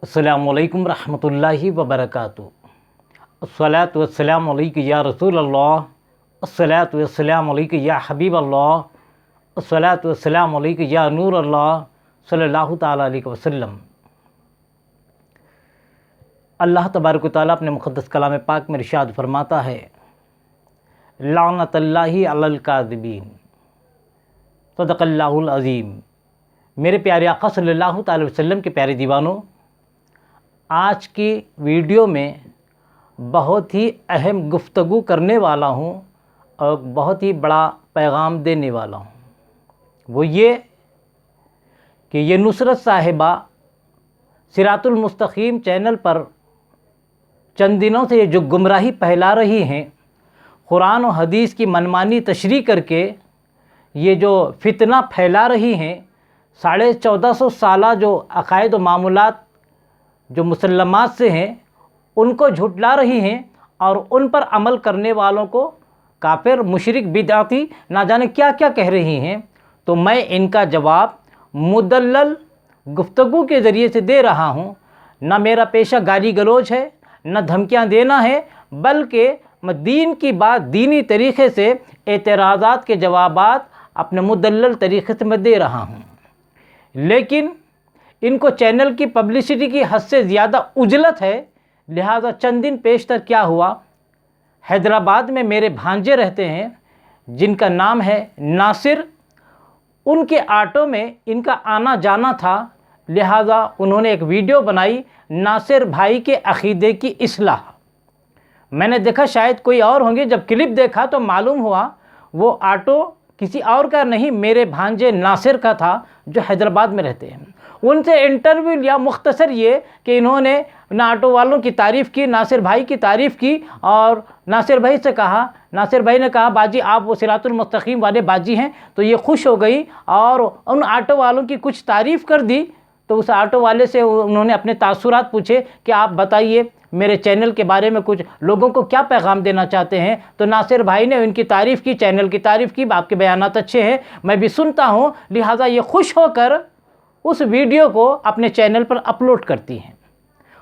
अस्सलामुअलैकुम रहमतुल्लाहि व बरकातुहू। अस्सलातु वस्सलामु अलैका या रसूल अल्लाह, अस्सलातु वस्सलामु अलैका या हबीब अल्लाह, अस्सलातु वस्सलामु अलैका या नूर अल्लाह सल्लल्लाहु ताला अलैहि वसल्लम। अल्लाह तबारक व तआला अपने मुक़द्दस कलाम पाक में इरशाद फरमाता है, लानतल्लाहि अलल काज़िबीन, सदक़ल्लाहुल अज़ीम। मेरे प्यारे आक़ा सल्लल्लाहु ताला अलैहि वसल्लम के प्यारे दीवानों, आज की वीडियो में बहुत ही अहम गुफ्तगू करने वाला हूँ और बहुत ही बड़ा पैगाम देने वाला हूँ। वो ये कि ये नुसरत साहिबा सिरातुल मुस्तकीम चैनल पर चंद दिनों से ये जो गुमराही फैला रही हैं, कुरान और हदीस की मनमानी तशरीह करके ये जो फितना फैला रही हैं, 1450 साला जो अक़ायद व मामूलात जो मुसल्लमात से हैं उनको झुटला रही हैं और उन पर अमल करने वालों को काफिर, मुशरिक, बिदअती ना जाने क्या क्या कह रही हैं। तो मैं इनका जवाब मुदल्लल गुफ्तगू के ज़रिए से दे रहा हूँ। ना मेरा पेशा गाली गलौज है, न धमकियाँ देना है, बल्कि मैं दीन की बात दीनी तरीक़े से एतराज़ात के जवाबात अपने मुदल्लल तरीक़े से मैं दे रहा हूँ। लेकिन इनको चैनल की पब्लिसिटी की हद से ज़्यादा उजलत है, लिहाजा चंद दिन पेशतर क्या हुआ, हैदराबाद में मेरे भांजे रहते हैं जिनका नाम है नासिर। उनके ऑटो में इनका आना जाना था, लिहाजा उन्होंने एक वीडियो बनाई नासिर भाई के अक़ीदे की इस्लाह। मैंने देखा शायद कोई और होंगे, जब क्लिप देखा तो मालूम हुआ वो ऑटो किसी और का नहीं, मेरे भांजे नासिर का था जो हैदराबाद में रहते हैं। उनसे इंटरव्यू लिया, मुख्तसर ये कि इन्होंने ऑटो वालों की तारीफ़ की, नासिर भाई की तारीफ़ की और नासिर भाई से कहा, नासिर भाई ने कहा बाजी आप वो सिरातुल मुस्तकीम वाले बाजी हैं। तो ये खुश हो गई और उन ऑटो वालों की कुछ तारीफ़ कर दी। तो उस ऑटो वाले से उन्होंने अपने तासुरात पूछे कि आप बताइए मेरे चैनल के बारे में कुछ लोगों को क्या पैगाम देना चाहते हैं। तो नासिर भाई ने उनकी तारीफ़ की, चैनल की तारीफ़ की, आपके बयानात अच्छे हैं, मैं भी सुनता हूँ। लिहाजा ये खुश होकर उस वीडियो को अपने चैनल पर अपलोड करती हैं।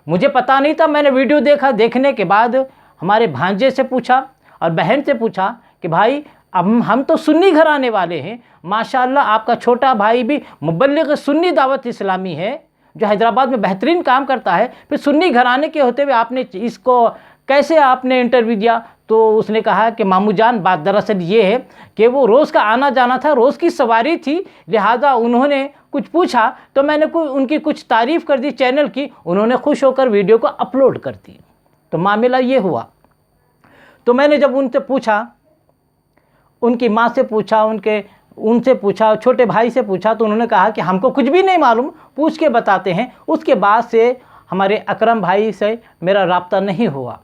मुझे पता नहीं था, मैंने वीडियो देखा। देखने के बाद हमारे भांजे से पूछा और बहन से पूछा कि भाई अब हम तो सुन्नी घराने वाले हैं, माशाअल्लाह आपका छोटा भाई भी मुबल्लिग सुन्नी दावत इस्लामी है जो हैदराबाद में बेहतरीन काम करता है, फिर सुन्नी घराने के होते हुए आपने इसको कैसे आपने इंटरव्यू दिया। तो उसने कहा कि मामू जान बात दरअसल ये है कि वो रोज़ का आना जाना था, रोज़ की सवारी थी, लिहाजा उन्होंने कुछ पूछा तो मैंने उनकी कुछ तारीफ़ कर दी चैनल की, उन्होंने खुश होकर वीडियो को अपलोड कर दी। तो मामला ये हुआ। तो मैंने जब उनसे पूछा, उनकी माँ से पूछा, उनसे पूछा, छोटे भाई से पूछा, तो उन्होंने कहा कि हमको कुछ भी नहीं मालूम, पूछ के बताते हैं। उसके बाद से हमारे अकरम भाई से मेरा राब्ता नहीं हुआ।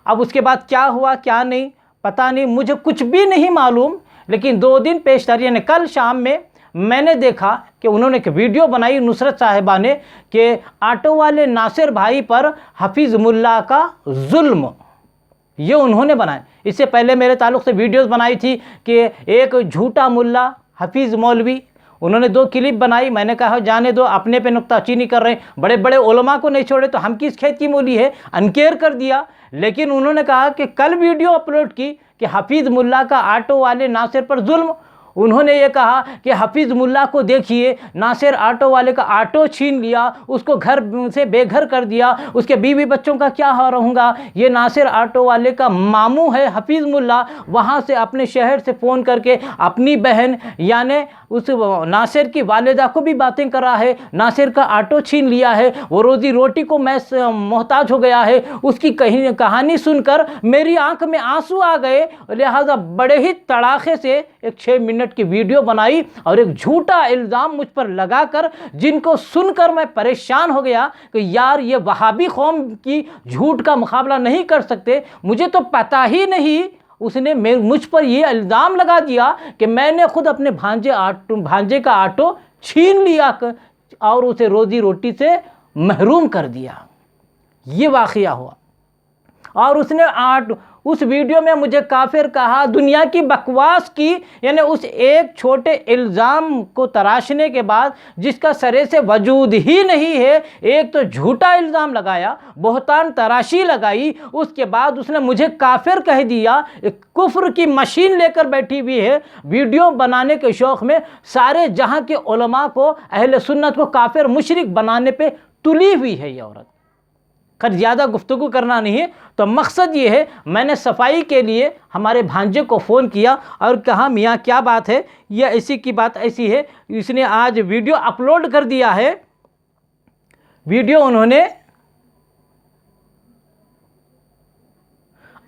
अब उसके बाद क्या हुआ क्या नहीं पता नहीं, मुझे कुछ भी नहीं मालूम। लेकिन 2 दिन पेशतर यानी कल शाम में मैंने देखा कि उन्होंने एक वीडियो बनाई नुसरत साहिबा ने कि ऑटो वाले नासिर भाई पर हफीज़ मुल्ला का जुल्म, ये उन्होंने बनाया। इससे पहले मेरे ताल्लुक़ से वीडियोस बनाई थी कि एक झूठा मुल्ला हफीज़ मौलवी, उन्होंने 2 क्लिप बनाई। मैंने कहा जाने दो, अपने पे नुक्ताचीनी कर रहे हैं, बड़े बड़े उलमा को नहीं छोड़े तो हम किस खेत की मूली है, अनकेयर कर दिया। लेकिन उन्होंने कहा कि कल वीडियो अपलोड की कि हफीज़ मुल्ला का ऑटो वाले नासिर पर जुल्म। उन्होंने ये कहा कि हफीज़ मुल्ला को देखिए, नासिर ऑटो वाले का ऑटो छीन लिया, उसको घर से बेघर कर दिया, उसके बीवी बच्चों का क्या हो रहूँगा। ये नासिर ऑटो वाले का मामू है हफीज़ मुल्ला, वहाँ से अपने शहर से फ़ोन करके अपनी बहन यानी उस नासिर की वालिदा को भी बातें करा है, नासिर का ऑटो छीन लिया है, वो रोज़ी रोटी को मैं मोहताज हो गया है। उसकी कहानी सुनकर मेरी आंख में आंसू आ गए, लिहाजा बड़े ही तड़ाखे से एक 6 मिनट की वीडियो बनाई और एक झूठा इल्ज़ाम मुझ पर लगाकर, जिनको सुनकर मैं परेशान हो गया कि यार ये वहाबी कौम की झूठ का मुकाबला नहीं कर सकते। मुझे तो पता ही नहीं, उसने मुझ पर ये इल्ज़ाम लगा दिया कि मैंने खुद अपने भांजे का ऑटो छीन लिया और उसे रोज़ी रोटी से महरूम कर दिया। ये वाक़या हुआ। और उसने उस वीडियो में मुझे काफिर कहा, दुनिया की बकवास की। यानी उस एक छोटे इल्ज़ाम को तराशने के बाद, जिसका सरे से वजूद ही नहीं है, एक तो झूठा इल्ज़ाम लगाया, बहतान तराशी लगाई, उसके बाद उसने मुझे काफिर कह दिया। एक कुफ्र की मशीन लेकर बैठी हुई है, वीडियो बनाने के शौक़ में सारे जहां के उलमा को, अहले सुन्नत को काफिर मुशरिक बनाने पे तुली हुई है ये औरत। खैर ज़्यादा गुफ्तगू करना नहीं है, तो मकसद ये है, मैंने सफाई के लिए हमारे भांजे को फ़ोन किया और कहा, मियाँ क्या बात है, यह ऐसी की बात ऐसी है, इसने आज वीडियो अपलोड कर दिया है, वीडियो उन्होंने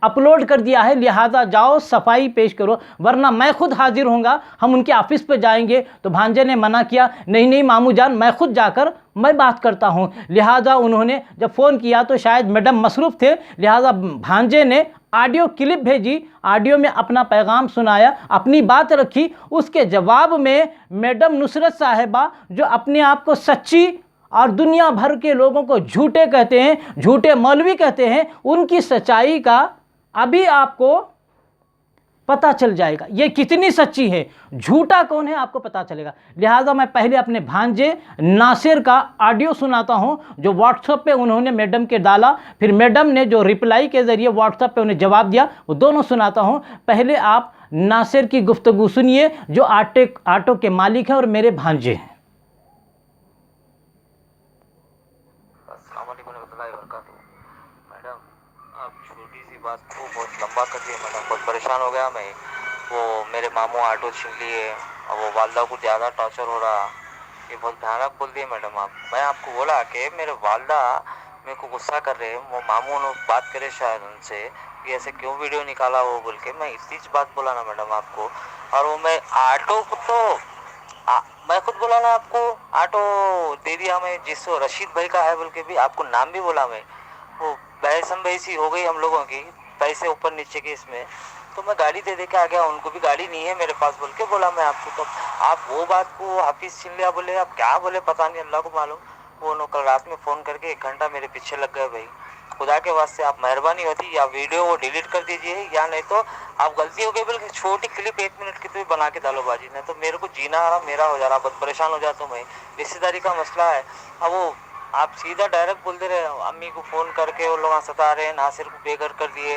अपलोड कर दिया है, लिहाजा जाओ सफाई पेश करो, वरना मैं खुद हाजिर होऊंगा, हम उनके ऑफिस पे जाएंगे। तो भांजे ने मना किया, नहीं नहीं मामू जान, मैं खुद जाकर मैं बात करता हूं। लिहाजा उन्होंने जब फ़ोन किया तो शायद मैडम मसरूफ़ थे, लिहाजा भांजे ने ऑडियो क्लिप भेजी, ऑडियो में अपना पैगाम सुनाया, अपनी बात रखी। उसके जवाब में मैडम नुसरत साहिबा, जो अपने आप को सच्ची और दुनिया भर के लोगों को झूठे कहते हैं, झूठे मौलवी कहते हैं, उनकी सच्चाई का अभी आपको पता चल जाएगा, ये कितनी सच्ची है, झूठा कौन है, आपको पता चलेगा। लिहाजा मैं पहले अपने भांजे नासिर का ऑडियो सुनाता हूं, जो व्हाट्सएप पे उन्होंने मैडम के डाला, फिर मैडम ने जो रिप्लाई के ज़रिए व्हाट्सएप पे उन्हें जवाब दिया, वो दोनों सुनाता हूं। पहले आप नासिर की गुफ्तगू सुनिए, जो ऑटो के मालिक हैं और मेरे भांजे हैं। मैडम, आप छोटी सी बात को बहुत लंबा कर दिया मैडम, बहुत परेशान हो गया मैं। वो मेरे मामू ऑटो छीन लिए और वो वालदा को ज़्यादा टॉर्चर हो रहा, ये बहुत भयानक बोल दिए मैडम आप। मैं आपको बोला कि मेरे वालदा मेरे को गुस्सा कर रहे, वो मामू ने बात करे शायद उनसे कि ऐसे क्यों वीडियो निकाला वो बोल के, मैं इतनी बात बोला ना मैडम आपको। और वो मैं ऑटो को तो मैं खुद बोला ना आपको, ऑटो दे दिया मैं, जिसको रशीद भाई का है बोल के भी आपको नाम भी बोला मैं। वो बहसम बहसी हो गई हम लोगों की, पैसे ऊपर नीचे के इसमें, तो मैं गाड़ी दे दे के आ गया, उनको भी गाड़ी नहीं है मेरे पास बोल के बोला मैं आपको। तो आप वो बात को हाफिज छीन लिया बोले, आप क्या बोले पता नहीं, अल्लाह को मालूम। वो कल रात में फ़ोन करके 1 घंटा मेरे पीछे लग गए भाई। खुदा के वास्ते आप मेहरबानी होती, या वीडियो वो डिलीट कर दीजिए, या नहीं तो आप गलती हो गई बल्कि छोटी क्लिप 1 मिनट की तो भी बना के डालो बाजी, नहीं तो मेरे को जीना आराम मेरा हो जा रहा, बहुत परेशान हो जाता हूँ मैं। रिश्तेदारी का मसला है। अब वो आप सीधा डायरेक्ट बोल दे रहे हैं, अम्मी को फ़ोन करके वो लोग सता रहे हैं, नासिर को बेघर कर दिए,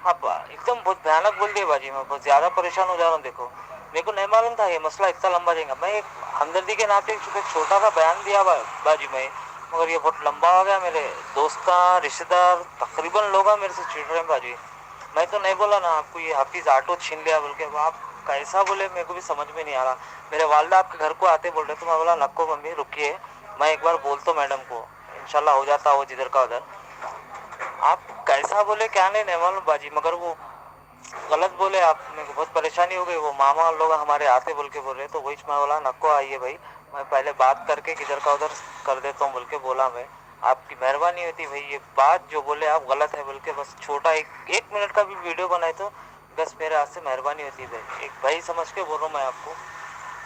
आप एकदम बहुत भयानक बोल दिए बाजी। मैं बहुत ज़्यादा परेशान हो जा रहा हूँ। देखो मेरे को नहीं मालूम था ये मसला इतना लंबा जाएगा। मैं एक हमदर्दी के नाते एक छोटा सा बयान दिया बाजी में, मगर ये बहुत लंबा हो गया। मेरे दोस्त रिश्तेदार तकरीबन लोग मेरे से चिढ़ रहे हैं बाजी। मैं तो नहीं बोला ना आपको ये हाफिज़ ऑटो छीन लिया बोल के, आप कैसा बोले मेरे को भी समझ में नहीं आ रहा। मेरे वालदा आपके घर को आते बोल रहे, तो मैं बोला नक्को मम्मी रुकिए, मैं एक बार बोल तो मैडम को, इंशाल्लाह हो जाता वो जिधर का उधर। आप कैसा बोले क्या नहीं मालूम बाजी, मगर वो गलत बोले आप, मेरे को बहुत परेशानी हो गई। वो मामा लोग हमारे आते बोल के बोल रहे, तो वही मैं बोला नक्को आइए भाई, मैं पहले बात करके किधर का उधर कर देता हूँ बोल के बोला मैं। आपकी मेहरबानी होती भाई, ये बात जो बोले आप गलत है बोल के, बस छोटा एक मिनट का भी वीडियो बनाए तो बस मेरे हाथ से मेहरबानी होती भाई, एक भाई समझ के बोल रहा हूँ मैं आपको।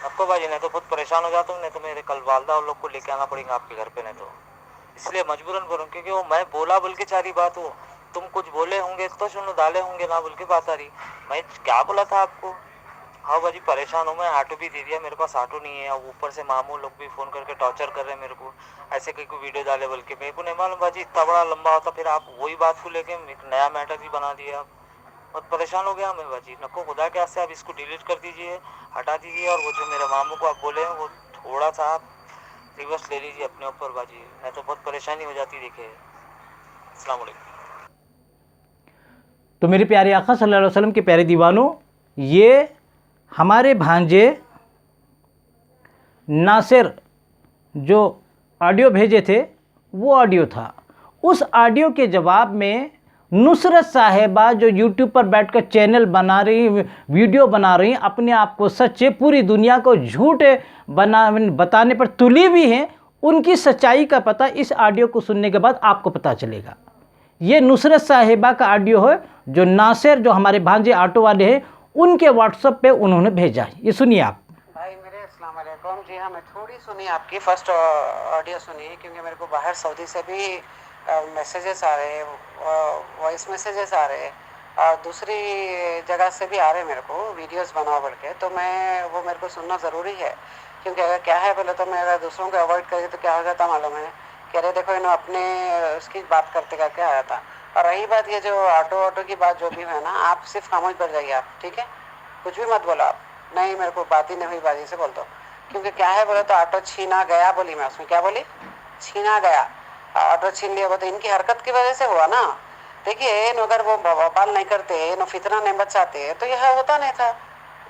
आपको भाई नहीं तो बहुत परेशान हो जाता हूँ, नहीं तो मेरे कल वालदा और लोग को लेके आना पड़ेगा आपके घर पे, नहीं तो इसलिए मजबूरन बोल रहा हूँ, क्योंकि वो मैं बोला बोल के सारी बात हो, तुम कुछ बोले होंगे तो सुनो, डाले होंगे ना बोल के बात आ रही। मैं क्या बोला था आपको। हाँ भाजी परेशान हूँ मैं, ऑटो भी दे दिया, मेरे पास ऑटो नहीं है, और ऊपर से मामू लोग भी फ़ोन करके टॉर्चर कर रहे हैं मेरे को, ऐसे कहीं को वीडियो डाले बोल के। मेरे को नहीं मालूम भाजी इतना बड़ा लंबा होता, फिर आप वही बात को लेके एक नया मैटर भी बना दिया आप। बहुत परेशान हो गया मैं बाजी, नको खुदा के से आप इसको डिलीट कर दीजिए, हटा दीजिए, और वो जो मेरे मामू को आप बोले हैं वो थोड़ा सा आप रिवर्स ले लीजिए अपने ऊपर बाजी, नहीं तो बहुत परेशानी हो जाती। देखिए अस्सलाम वालेकुम। तो मेरे प्यारे आका सल्लल्लाहु अलैहि वसल्लम के प्यारे दीवानों, ये हमारे भांजे नासिर जो ऑडियो भेजे थे वो ऑडियो था। उस ऑडियो के जवाब में नुसरत साहिबा जो यूट्यूब पर बैठकर चैनल बना रही, वीडियो बना रही, अपने आप को सच्चे, पूरी दुनिया को झूठे बताने पर तुली भी हैं, उनकी सच्चाई का पता इस ऑडियो को सुनने के बाद आपको पता चलेगा। ये नुसरत साहिबा का ऑडियो है जो नासिर, जो हमारे भांजे ऑटो वाले हैं, उनके व्हाट्सएप पे उन्होंने भेजा है। ये सुनिए आप। भाई मेरे अस्सलाम वालेकुम। जी हाँ, मैं थोड़ी सुनी आपकी फर्स्ट ऑडियो सुनी, क्योंकि मेरे को बाहर सऊदी से भी मैसेजेस आ रहे हैं, वॉइस मैसेजेस आ रहे हैं, और दूसरी जगह से भी आ रहे मेरे को वीडियोस बनाओ बोल के, तो मैं वो मेरे को सुनना ज़रूरी है। क्योंकि अगर क्या है बोले तो मैं अगर दूसरों को अवॉइड करें तो क्या हो जाता मालूम है कि अरे देखो इन्होंने अपने उसकी बात करते करके आया था। और रही बात ये जो ऑटो की बात जो भी है ना, आप सिर्फ खामोश बैठ जाइए आप, ठीक है, कुछ भी मत बोलो आप, नहीं मेरे को बात ही नहीं हुई बाजी से बोल दो। क्योंकि क्या है बोले तो ऑटो छीना गया बोली मैं, उसमें क्या बोली, छीना गया, ऑटो छीन लिया वो तो इनकी हरकत की वजह से हुआ ना। देखिए अगर वो बवाल नहीं करते न फितना नहीं बचाते तो यह होता नहीं था,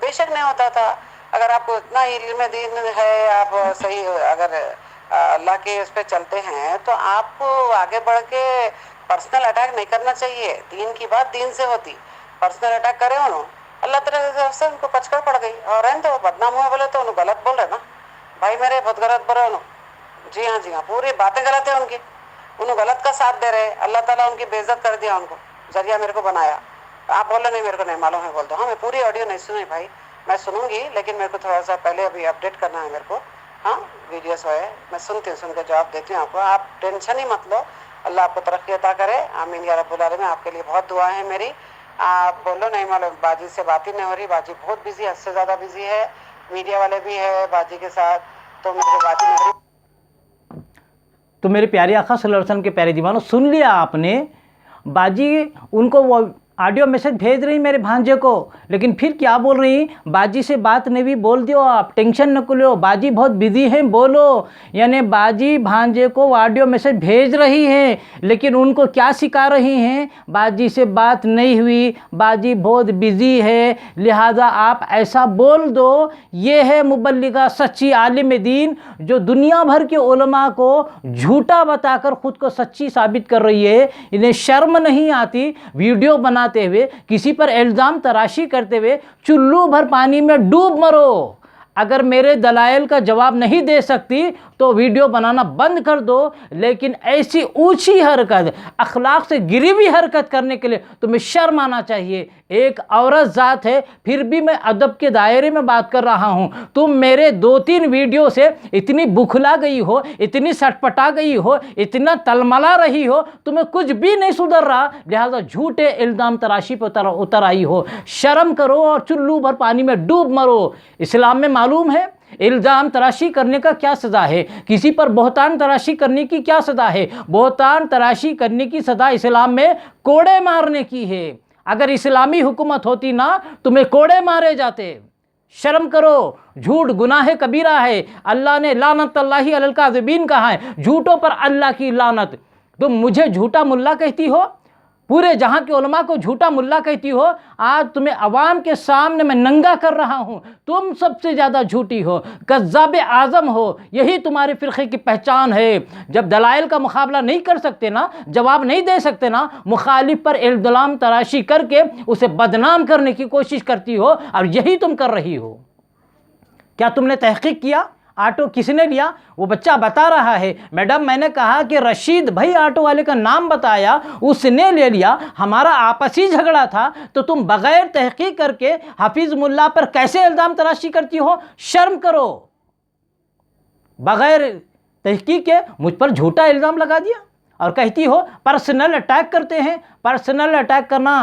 बेशक नहीं होता था। अगर आपको इतना इल्म दीन है, आप सही अगर अल्लाह के उस पर चलते हैं तो आपको आगे बढ़ के पर्सनल अटैक नहीं करना चाहिए। दीन की बात दीन से होती, पर्सनल अटैक करे उन्होंने अल्लाह तरह से उनको पचकर पड़ गई और रहने तो बदनाम हुए बोले तो उन्होंने गलत बोल रहे ना भाई मेरे, बहुत गलत बोल रहे उन्होंने। जी हाँ, पूरी बातें गलत है उनकी, उन्होंने गलत का साथ दे रहे, अल्लाह ताला उनकी बेइज्जत कर दिया, उनको जरिया मेरे को बनाया। आप बोलो नहीं मेरे को नहीं मालूम है बोल दो। हाँ, मैं पूरी ऑडियो नहीं सुनी भाई, मैं सुनूंगी, लेकिन मेरे को थोड़ा सा पहले अभी अपडेट करना है मेरे को। हाँ, वीडियोस है मैं सुनती हूँ, सुन के जवाब देती हूँ आपको, आप टेंशन ही मत लो। अल्लाह आपको तरक्की अता करे, आमीन या रब्बुल आलमीन। आपके लिए बहुत दुआ है मेरी। आप बोलो नहीं मालूम, बाजी से बात ही नहीं हो रही, बाजी बहुत बिजी, हद से ज़्यादा बिजी है, मीडिया वाले भी है बाजी के साथ, तो मेरे को बात ही नहीं हो रही। तो मेरे प्यारे आका सल्लल्लाहु अलैहि वसल्लम के प्यारे दीवानों, सुन लिया आपने, बाजी उनको वो ऑडियो मैसेज भेज रही मेरे भांजे को, लेकिन फिर क्या बोल रही, बाजी से बात नहीं भी बोल दियो, आप टेंशन न लो, बाजी बहुत बिजी हैं बोलो। यानी बाजी भांजे को ऑडियो मैसेज भेज रही हैं, लेकिन उनको क्या सिखा रही हैं, बाजी से बात नहीं हुई, बाजी बहुत बिजी है, लिहाजा आप ऐसा बोल दो। ये है मुबल्लिगा सच्ची आलिम दीन, जो दुनिया भर के उलमा को झूठा बताकर ख़ुद को सच्ची साबित कर रही है। इन्हें शर्म नहीं आती वीडियो बना हुए किसी पर इल्जाम तराशी करते हुए, चुल्लू भर पानी में डूब मरो। अगर मेरे दलाइल का जवाब नहीं दे सकती तो वीडियो बनाना बंद कर दो, लेकिन ऐसी ऊंची हरकत, अखलाक से गिरी हुई हरकत करने के लिए तुम्हें शर्म आना चाहिए। एक औरत ज़ात है, फिर भी मैं अदब के दायरे में बात कर रहा हूँ। तुम मेरे 2-3 वीडियो से इतनी बुखला गई हो, इतनी सटपटा गई हो, इतना तलमला रही हो, तुम्हें कुछ भी नहीं सुधर रहा, लिहाजा झूठे इल्ज़ाम तराशी पर उतर आई हो। शर्म करो और चुल्लू भर पानी में डूब मरो। इस्लाम में मालूम है इल्ज़ाम तराशी करने का क्या सज़ा है, किसी पर बोहतान तराशी करने की क्या सज़ा है। बोहतान तराशी करने की सज़ा इस्लाम में कोड़े मारने की है। अगर इस्लामी हुकूमत होती ना, तुम्हें कोड़े मारे जाते। शर्म करो, झूठ गुनाह कबीरा है। अल्लाह ने लानतुल्लाहि अलल काज़िबीन कहा है, झूठों पर अल्लाह की लानत। तुम मुझे झूठा मुल्ला कहती हो, पूरे जहां के उलमा को झूठा मुल्ला कहती हो। आज तुम्हें अवाम के सामने मैं नंगा कर रहा हूं, तुम सबसे ज़्यादा झूठी हो, कज़्ज़ाब आज़म हो। यही तुम्हारे फ़िरक़े की पहचान है। जब दलाइल का मुकाबला नहीं कर सकते ना, जवाब नहीं दे सकते ना, मुखालिफ पर इल्ज़ाम तराशी करके उसे बदनाम करने की कोशिश करती हो, और यही तुम कर रही हो। क्या तुमने तहक़ीक़ किया ऑटो किसने लिया? वो बच्चा बता रहा है, मैडम मैंने कहा कि रशीद भाई ऑटो वाले का नाम बताया, उसने ले लिया, हमारा आपसी झगड़ा था, तो तुम बग़ैर तहक़ीक़ करके हाफिज़ मुल्ला पर कैसे इल्ज़ाम तराशी करती हो? शर्म करो। बग़ैर तहक़ीक़ के मुझ पर झूठा इल्ज़ाम लगा दिया और कहती हो पर्सनल अटैक करते हैं। पर्सनल अटैक करना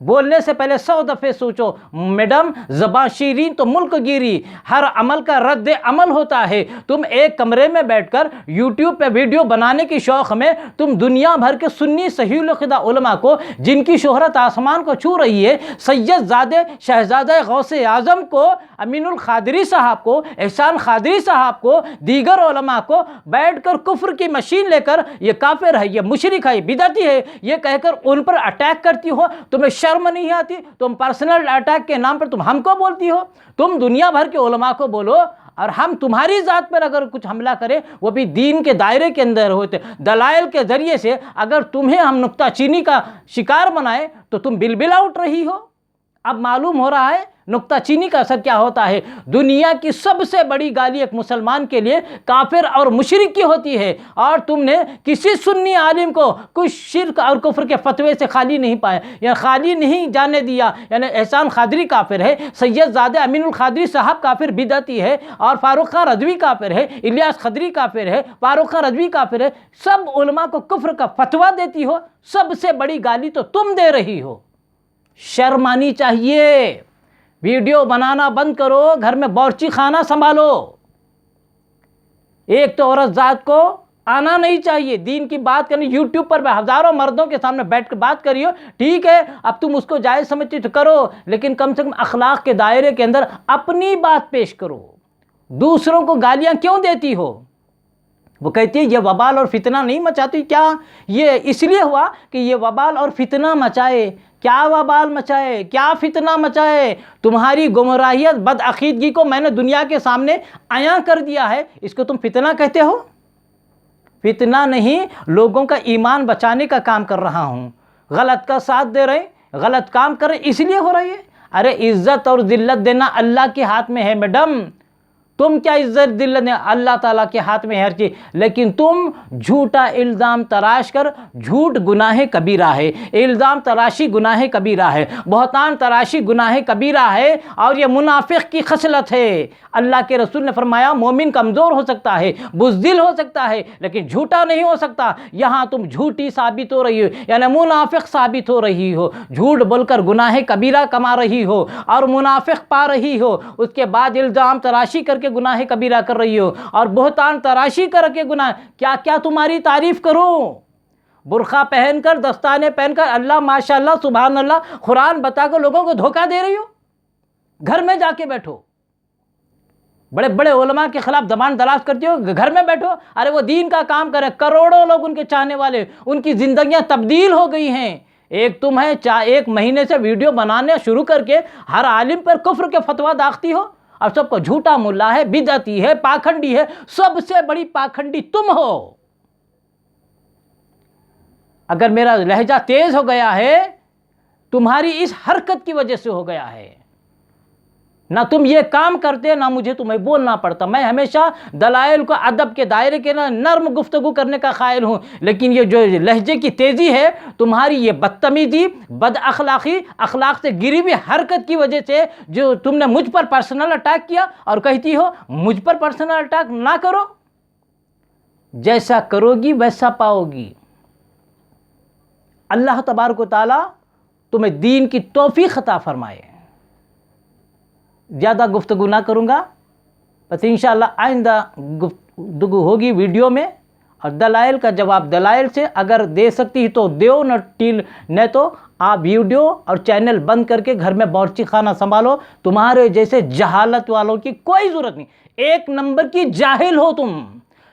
बोलने से पहले 100 दफ़े सोचो। मैडम ज़बान शीरीन तो मुल्क गिरी, हर अमल का रद्द अमल होता है। तुम एक कमरे में बैठकर यूट्यूब पे वीडियो बनाने की शौक़ में तुम दुनिया भर के सुन्नी सहीहुल क़िदा उलमा को, जिनकी शोहरत आसमान को छू रही है, सैयद ज़ादे शहज़ादे गौसे आज़म को, अमीनुल ख़ादरी साहब को, एहसान ख़ादरी साहब को, दीगर उलमा को बैठकर कुफ्र की मशीन लेकर ये काफिर है, ये मुशरिक है, बिदअती है, ये कहकर उन पर अटैक करती हो। तुम्हें शर्म नहीं आती? तुम पर्सनल अटैक के नाम पर तुम हमको बोलती हो। तुम दुनिया भर के उलमा को बोलो, और हम तुम्हारी ज़ात पर अगर कुछ हमला करें, वो भी दीन के दायरे के अंदर होते, दलाइल के ज़रिए से, अगर तुम्हें हम नुक्ताचीनी का शिकार बनाए तो तुम बिलबिला उठ रही हो। अब मालूम हो रहा है नुक्ताचीनी का असर क्या होता है। दुनिया की सबसे बड़ी गाली एक मुसलमान के लिए काफिर और मुशरिक की होती है, और तुमने किसी सुन्नी आलिम को कुछ शिर्क और कुफ्र के फतवे से खाली नहीं पाया, या खाली नहीं जाने दिया। यानी एहसान ख़ादरी काफिर है, सैयद ज़ादे अमीनुल ख़ादरी साहब काफिर बिदअती है, और फारूक खां रज़वी काफिर है, इलियास खदरी काफिर है, फारूक खां रज़वी काफिर है। सब उलमा को कुफ्र का फतवा देती हो। सबसे बड़ी गाली तो तुम दे रही हो। शर्म आनी चाहिए। वीडियो बनाना बंद करो, घर में बावर्ची खाना संभालो। एक तो औरत जात को आना नहीं चाहिए दीन की बात करनी। यूट्यूब पर हज़ारों मर्दों के सामने बैठ कर बात करियो, ठीक है, अब तुम उसको जायज़ समझती तो करो, लेकिन कम से कम अखलाक के दायरे के अंदर अपनी बात पेश करो। दूसरों को गालियां क्यों देती हो? वो कहती है ये वबाल और फितना नहीं मचाती क्या? ये इसलिए हुआ कि ये वबाल और फितना मचाए। क्या वबाल मचाए, क्या फितना मचाए? तुम्हारी गुमराहियत, बदअकीदगी को मैंने दुनिया के सामने आया कर दिया है, इसको तुम फितना कहते हो? फितना नहीं, लोगों का ईमान बचाने का काम कर रहा हूँ। गलत का साथ दे रहे, गलत काम कर रहे, इसलिए हो रही है। अरे इज़्ज़त और ज़िल्लत देना अल्लाह के हाथ में है मैडम। तुम क्या इज़्ज़त ज़िल्लत देना, अल्लाह ताला के हाथ में है हर चीज़। लेकिन तुम झूठा इल्ज़ाम तराश कर, झूठ गुनाह कबीरा है, इल्ज़ाम तराशी गुनाह कबीरा है, बहतान तराशी गुनाह कबीरा है, और ये मुनाफिक की खसलत है। अल्लाह के रसूल ने फरमाया मोमिन कमज़ोर हो सकता है, बुज़दिल हो सकता है, लेकिन झूठा नहीं हो सकता। यहाँ तुम झूठी साबित हो रही हो, यानी मुनाफिक साबित हो रही हो। झूठ बोलकर गुनाह कबीरा कमा रही हो और मुनाफिक पा रही हो, उसके बाद इल्ज़ाम तराशी करके गुनाह कबीरा कर रही हो और बहतान तराशी करके गुनाह। क्या क्या तुम्हारी तारीफ करूं? बुर्खा पहनकर, दस्ताने पहनकर, अल्लाह माशाअल्लाह सुभान अल्लाह कुरान बताकर लोगों को धोखा दे रही हो। घर में जाके बैठो, बड़े बड़े उलमा के खिलाफ दबान दराज करती हो, घर में बैठो। अरे वो दीन का काम करे, करोड़ों लोग उनके चाहने वाले, उनकी जिंदगियां तब्दील हो गई हैं। एक तुम है 1 महीने से वीडियो बनाने शुरू करके हर आलिम पर कुफ्र के फतवा दागती हो और सबको झूठा मुल्ला है, बिदअती है, पाखंडी है। सबसे बड़ी पाखंडी तुम हो। अगर मेरा लहजा तेज हो गया है, तुम्हारी इस हरकत की वजह से हो गया है। ना तुम ये काम करते, ना मुझे तुम्हें बोलना पड़ता। मैं हमेशा दलाइल को अदब के दायरे के ना नर्म गुफ्तगू करने का कायल हूँ, लेकिन ये जो लहजे की तेज़ी है तुम्हारी, ये बदतमीज़ी, बद अखलाक़ी, अखलाक से गिरी हुई हरकत की वजह से, जो तुमने मुझ पर पर्सनल अटैक किया और कहती हो मुझ पर पर्सनल अटैक ना करो। जैसा करोगी वैसा पाओगी। अल्लाह तबारक व तआला तुम्हें दीन की तौफीक अता फरमाए। ज़्यादा गुफ्तगू ना करूँगा, बस इंशाअल्लाह आइंदा गुफ्तगू होगी वीडियो में, और दलाइल का जवाब दलाइल से अगर दे सकती तो दो, न तो आप वीडियो और चैनल बंद करके घर में बावर्ची खाना संभालो। तुम्हारे जैसे जहालत वालों की कोई ज़रूरत नहीं। 1 नंबर की जाहिल हो तुम।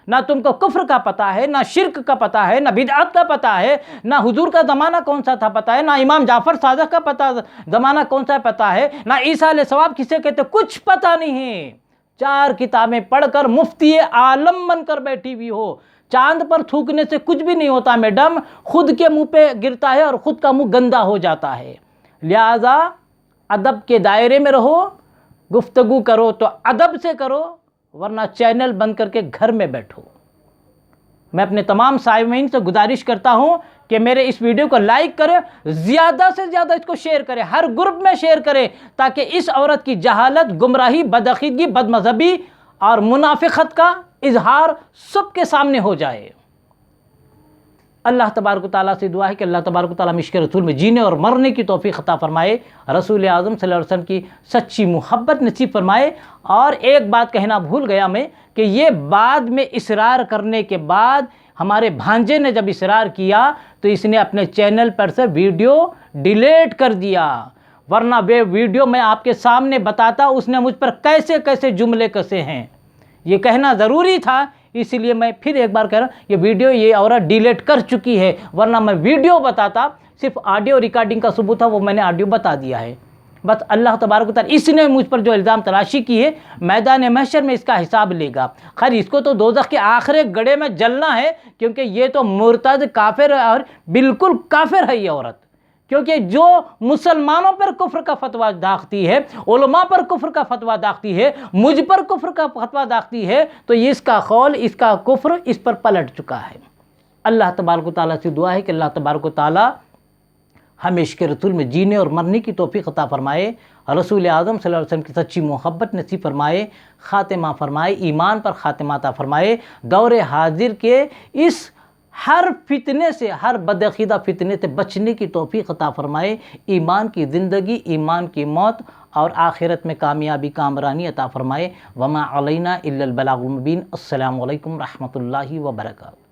ना तुमको कुफ्र का पता है, ना शिरक का पता है, ना बिदअत का पता है, ना हुजूर का ज़माना कौन सा था पता है, ना इमाम जाफ़र सादिक का पता ज़माना कौन सा पता है, ना ईसा अलैहिस्सलाम किसे कहते, कुछ पता नहीं है। 4 किताबें पढ़कर मुफ्ती आलम बनकर बैठी हुई हो। चांद पर थूकने से कुछ भी नहीं होता मैडम, खुद के मुंह पे गिरता है और ख़ुद का मुंह गंदा हो जाता है। लिहाजा अदब के दायरे में रहो, गुफ्तगू करो तो अदब से करो, वरना चैनल बंद करके घर में बैठो। मैं अपने तमाम साइमीन से गुजारिश करता हूं कि मेरे इस वीडियो को लाइक करें, ज़्यादा से ज़्यादा इसको शेयर करें, हर ग्रुप में शेयर करें, ताकि इस औरत की जहालत, गुमराही, बदअकीदगी, बदमज़हबी और मुनाफिकत का इजहार सबके सामने हो जाए। अल्लाह तबारक तआला से दुआ है कि अल्लाह तबारक तआला इश्क़ रसूल में जीने और मरने की तौफ़ीक़ अता फ़रमाए, रसूल आज़म सल्लल्लाहु अलैहि वसल्लम की सच्ची मोहब्बत नसीब फ़रमाए। और एक बात कहना भूल गया मैं कि ये बाद में इसरार करने के बाद हमारे भांजे ने जब इसरार किया तो इसने अपने चैनल पर से वीडियो डिलीट कर दिया, वरना वे वीडियो मैं आपके सामने बताता उसने मुझ पर कैसे कैसे जुमले कसे हैं। ये कहना ज़रूरी था, इसीलिए मैं फिर एक बार कह रहा हूँ, ये वीडियो ये औरत डिलीट कर चुकी है, वरना मैं वीडियो बताता। सिर्फ ऑडियो रिकॉर्डिंग का सबूत था, वो मैंने ऑडियो बता दिया है। बस अल्लाह तबारक व तआला इसने मुझ पर जो इल्ज़ाम तराशी की है, मैदान महशर में इसका हिसाब लेगा। खैर इसको तो दोज़ख के आखिरी गड्ढे में जलना है, क्योंकि ये तो मुर्तद काफिर और बिल्कुल काफिर है ये औरत। क्योंकि जो मुसलमानों पर कुफ्र का फतवा दागती है, उलमा पर कुफ्र का फतवा दागती है, मुझ पर कुफ्र का फतवा दागती है, तो इसका कौल, इसका कुफ्र इस पर पलट चुका है। अल्लाह तबारक व तआला से दुआ है कि अल्लाह तबारक व तआला हमें इश्क़ रसूल में जीने और मरने की तौफ़ीक़ अता फ़रमाए, रसूल आज़म सल्लल्लाहु अलैहि वसल्लम की सच्ची मोहब्बत नसीब फ़रमाए, ख़ातिमा फ़रमाए, ईमान पर ख़ातिमा अता फ़रमाए। दौर हाजिर के इस ہر فتنے سے، ہر بدعقیدہ فتنے سے بچنے کی توفیق عطا فرمائے، ایمان کی زندگی، ایمان کی موت اور آخرت میں کامیابی کامرانی عطا فرمائے۔ وما علینا الا البلاغ المبین۔ السلام علیکم رحمۃ اللہ وبرکاتہ۔